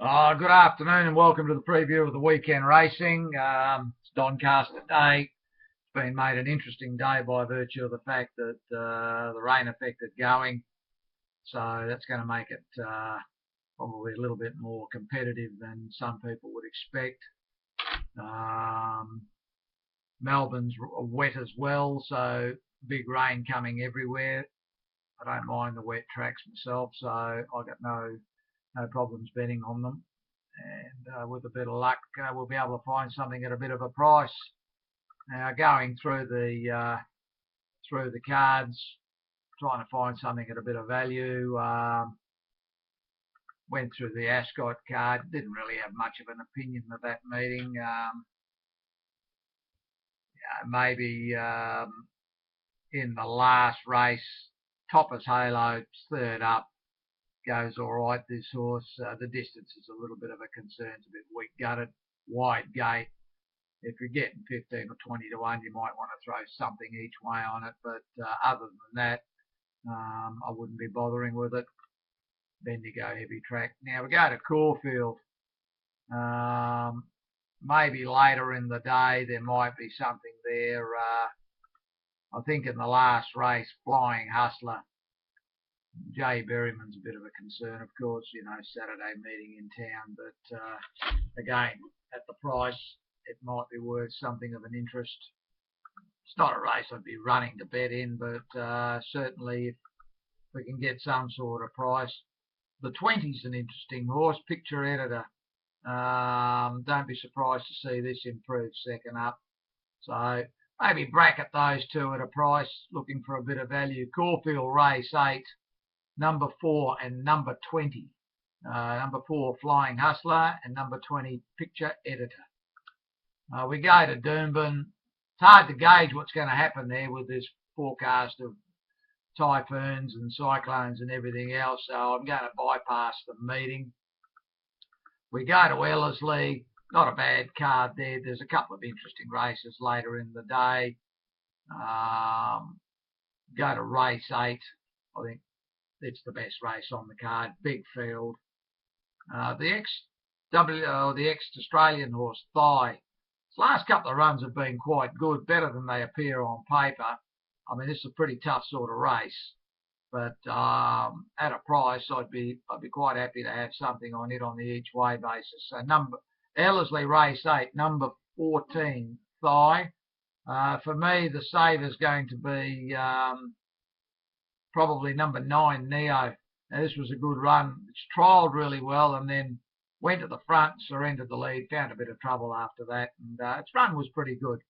Good afternoon and welcome to the preview of the weekend racing. It's Doncaster Day. It's been made an interesting day by virtue of the fact that the rain affected going. So that's going to make it probably a little bit more competitive than some people would expect. Melbourne's wet as well, so big rain coming everywhere. I don't mind the wet tracks myself, so I got no problems betting on them, and with a bit of luck we'll be able to find something at a bit of a price. Now, going through the cards, trying to find something at a bit of value. Went through the Ascot card, didn't really have much of an opinion of that meeting. Maybe in the last race, Topper's Halo, third up, goes all right. This horse, the distance is a little bit of a concern. It's a bit weak gutted, wide gate. If you're getting 15 or 20 to 1, you might want to throw something each way on it. But other than that, I wouldn't be bothering with it. Bendigo heavy track. Now we go to Caulfield. Maybe later in the day there might be something there. I think in the last race, Flying Hustler, Jay Berryman's a bit of a concern, of course, Saturday meeting in town, but again, at the price, it might be worth something of an interest. It's not a race I'd be running to bet in, but certainly if we can get some sort of price. The 20's an interesting horse, Picture Editor. Don't be surprised to see this improve second up. So maybe bracket those two at a price, looking for a bit of value. Caulfield race 8. Number 4 and number 20. Number 4, Flying Hustler, and number 20, Picture Editor. We go to Doomben. It's hard to gauge what's going to happen there with this forecast of typhoons and cyclones and everything else, so I'm going to bypass the meeting. We go to Ellerslie. Not a bad card there. There's a couple of interesting races later in the day. Go to race 8. I think it's the best race on the card. Big field. The ex-Australian horse, Thigh. His last couple of runs have been quite good, better than they appear on paper. I mean, this is a pretty tough sort of race, but at a price, I'd be quite happy to have something on it on the each way basis. So Ellerslie race 8, number 14, Thigh. For me, the saver's going to be probably number 9, Neo. Now, this was a good run. It's trialled really well and then went to the front, surrendered the lead, found a bit of trouble after that, and its run was pretty good.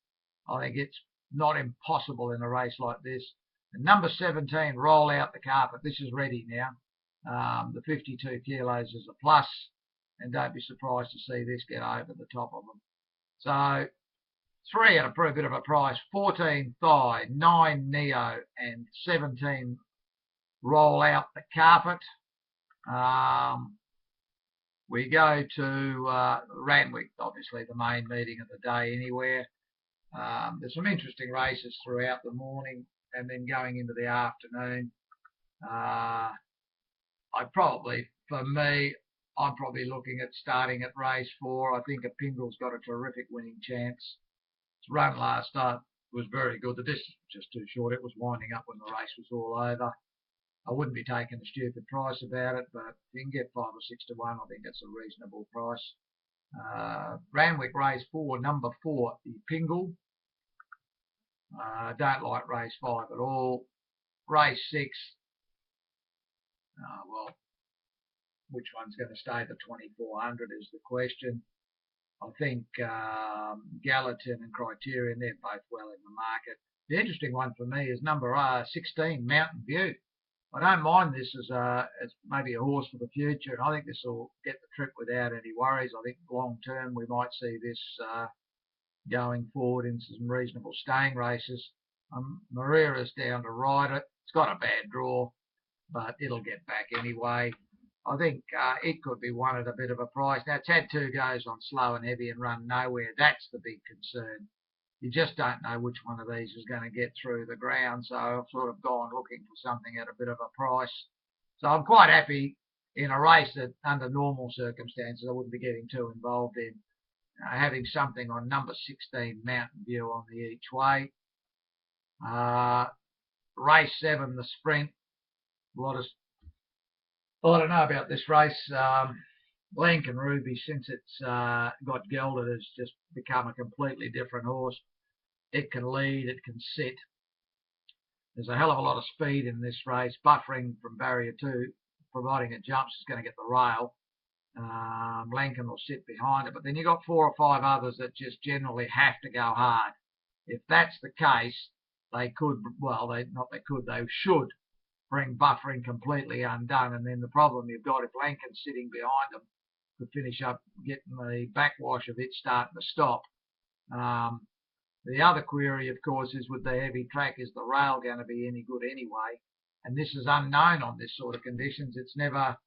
I think it's not impossible in a race like this. And number 17, Roll Out the Carpet. This is ready now. The 52 kilos is a plus, and don't be surprised to see this get over the top of them. So 3 at a bit of a price. 14, Thigh, 9, Neo, and 17, Roll Out the Carpet. We go to Randwick, obviously the main meeting of the day anywhere. There's some interesting races throughout the morning and then going into the afternoon. I'm probably looking at starting at race 4. I think a Pingle's got a terrific winning chance. Its run last start was very good. The distance was just too short. It was winding up when the race was all over. I wouldn't be taking a stupid price about it, but if you can get 5 or 6 to 1, I think that's a reasonable price. Randwick race 4, number 4, the Pingle. Don't like race 5 at all. Race 6, well, which one's going to stay? The 2400 is the question. I think Gallatin and Criterion, they're both well in the market. The interesting one for me is number 16, Mountain View. I don't mind this as maybe a horse for the future, and I think this will get the trip without any worries. I think long term we might see this going forward in some reasonable staying races. Marira's down to ride it. It's got a bad draw, but it'll get back anyway. I think it could be one at a bit of a price. Now, it's had 2 goes on slow and heavy and run nowhere. That's the big concern. You just don't know which one of these is going to get through the ground. So I've sort of gone looking for something at a bit of a price. So I'm quite happy in a race that under normal circumstances I wouldn't be getting too involved in. Having something on number 16 Mountain View on the each way. Race 7, the sprint. I don't know about this race. Lincoln Ruby, since it's got gelded, has just become a completely different horse. It can lead, it can sit. There's a hell of a lot of speed in this race. Buffering from barrier 2, providing it jumps, is going to get the rail. Lincoln will sit behind it, but then you've got 4 or 5 others that just generally have to go hard. If that's the case, they could, well, they should bring Buffering completely undone, and then the problem you've got, if Lincoln's sitting behind them, could finish up getting the backwash of it starting to stop. The other query, of course, is with the heavy track, is the rail going to be any good anyway? And this is unknown on this sort of conditions. It's never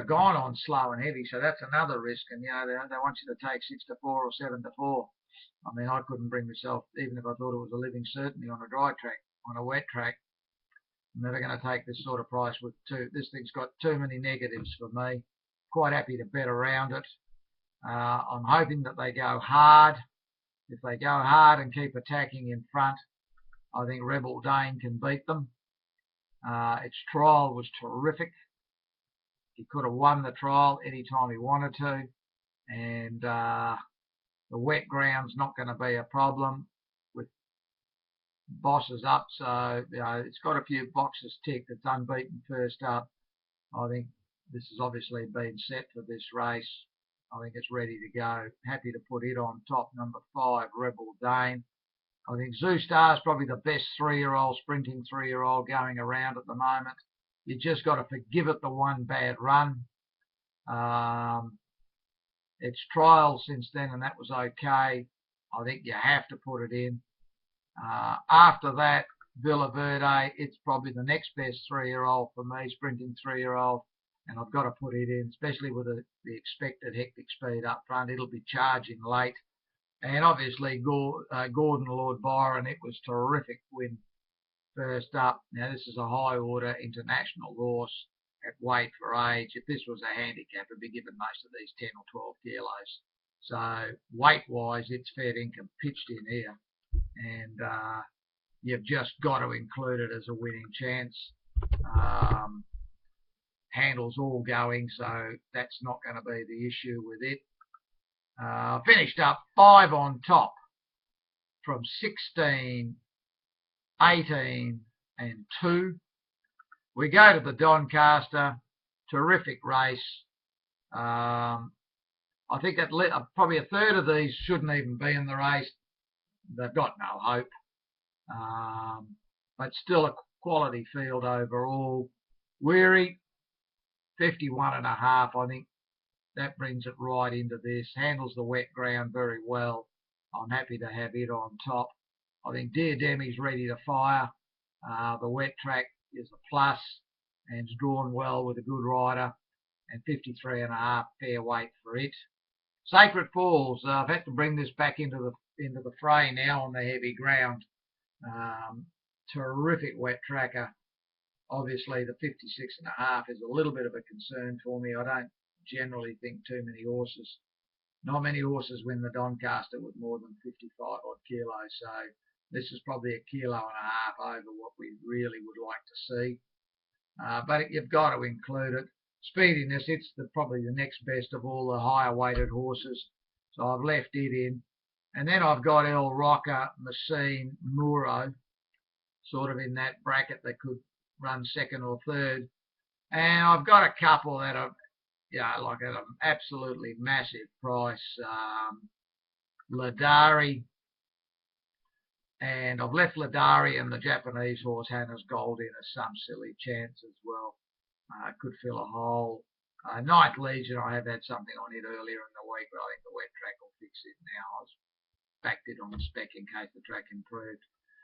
gone on slow and heavy, so that's another risk. And you know, they want you to take 6 to 4 or 7 to 4. I mean, I couldn't bring myself, even if I thought it was a living certainty on a dry track. On a wet track, I'm never going to take this sort of price with two. This thing's got too many negatives for me. Quite happy to bet around it. I'm hoping that they go hard. If they go hard and keep attacking in front, I think Rebel Dane can beat them. Its trial was terrific. He could have won the trial any time he wanted to, and the wet ground's not going to be a problem with bosses up. So you know, it's got a few boxes ticked. It's unbeaten first up. I think this has obviously been set for this race. I think it's ready to go. Happy to put it on top, number 5, Rebel Dane. I think Zoo Star is probably the best 3-year-old, sprinting 3-year-old going around at the moment. You just got to forgive it the one bad run. Its trial since then, and that was okay. I think you have to put it in. After that, Villa Verde, it's probably the next best 3-year-old for me, sprinting 3-year-old. And I've got to put it in, especially with the expected hectic speed up front. It'll be charging late. And obviously, Gordon Lord Byron, it was terrific win first up. Now, this is a high order international horse at weight for age. If this was a handicap, it'd be given most of these 10 or 12 kilos. So weight-wise, it's fair income pitched in here. And you've just got to include it as a winning chance. Handles all going, so that's not going to be the issue with it. Finished up 5 on top from 16, 18 and 2. We go to the Doncaster. Terrific race. I think that probably a third of these shouldn't even be in the race. They've got no hope. But still a quality field overall. Weary, 51.5. I think that brings it right into this. Handles the wet ground very well. I'm happy to have it on top. I think Dear Demi's ready to fire. The wet track is a plus and it's drawn well with a good rider. And 53.5 fair weight for it. Sacred Falls. I've had to bring this back into the fray now on the heavy ground. Terrific wet tracker. Obviously, the 56.5 is a little bit of a concern for me. I don't generally think not many horses win the Doncaster with more than 55 odd kilos. So this is probably 1.5 kilos over what we really would like to see. But you've got to include it. Speediness, it's probably the next best of all the higher weighted horses. So I've left it in. And then I've got El Rocker, Messine, Muro, sort of in that bracket that could run second or third. And I've got a couple that are, like at an absolutely massive price. Ladari. And I've left Ladari and the Japanese horse Hannah's Gold in as some silly chance as well. Could fill a hole. Ninth Legion, I have had something on it earlier in the week, but I think the wet track will fix it now. I was backed it on the spec in case the track improved.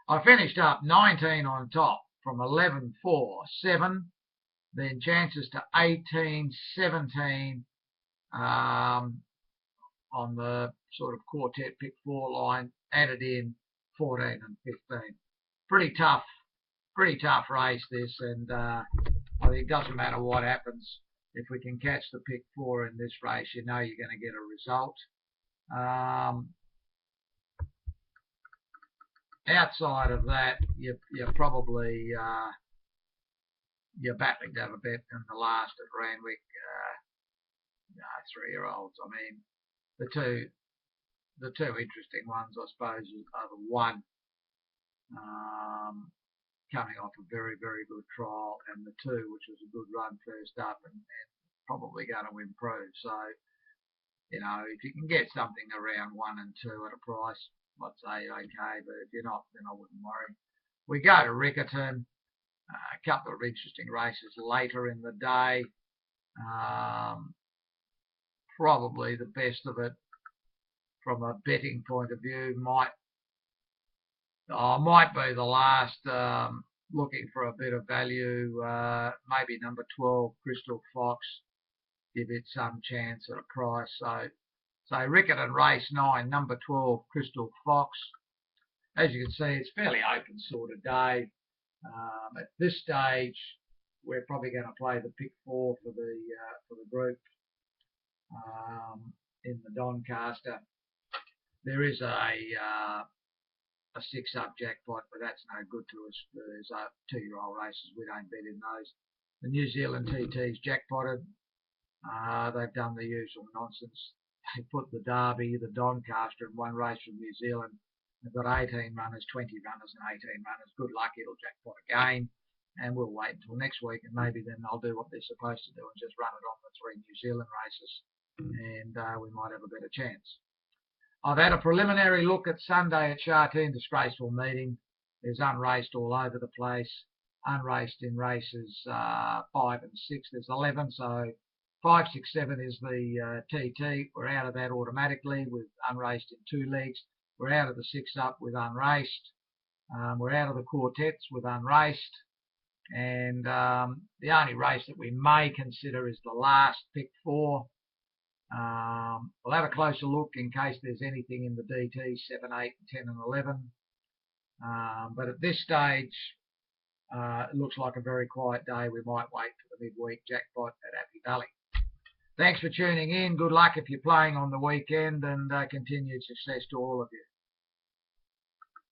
I finished up 19 on top from 11, 4, 7. Then chances to 18, 17 on the sort of quartet pick 4 line. Added in 14 and 15. Pretty tough race this, and I think it doesn't matter what happens. if we can catch the pick 4 in this race, you know you're going to get a result. Outside of that, you're probably you're battling to have a bet in the last at Randwick. 3-year-olds. I mean, the two interesting ones, I suppose, are the one coming off a very, very good trial, and the 2, which was a good run first up and probably going to improve. So, you know, if you can get something around 1 and 2 at a price, I'd say okay, but if you're not, then I wouldn't worry. We go to Riccarton, a couple of interesting races later in the day. Probably the best of it from a betting point of view might be the last, looking for a bit of value, maybe number 12, Crystal Fox, give it some chance at a price. So Riccarton race 9, number 12, Crystal Fox. As you can see, it's fairly open sort of day. At this stage, we're probably going to play the pick 4 for the group in the Doncaster. There is a 6-up jackpot, but that's no good to us. There's 2-year-old races. We don't bet in those. The New Zealand TT's jackpotted. They've done the usual nonsense. They put the Derby, the Doncaster in one race from New Zealand. They've got 18 runners, 20 runners and 18 runners. Good luck, it'll jackpot again. And we'll wait until next week, and maybe then they'll do what they're supposed to do and just run it on the 3 New Zealand races, and we might have a better chance. I've had a preliminary look at Sunday at Sharteen, disgraceful meeting. There's unraced all over the place. Unraced in races 5 and 6. There's 11, so 5, 6, 7 is the TT. We're out of that automatically with unraced in 2 legs. We're out of the 6-up with unraced. We're out of the quartets with unraced. And the only race that we may consider is the last pick 4. We'll have a closer look in case there's anything in the DT 7, 8, 10 and 11. But at this stage, it looks like a very quiet day. We might wait for the midweek jackpot at Happy Valley. Thanks for tuning in. Good luck if you're playing on the weekend, and continued success to all of you.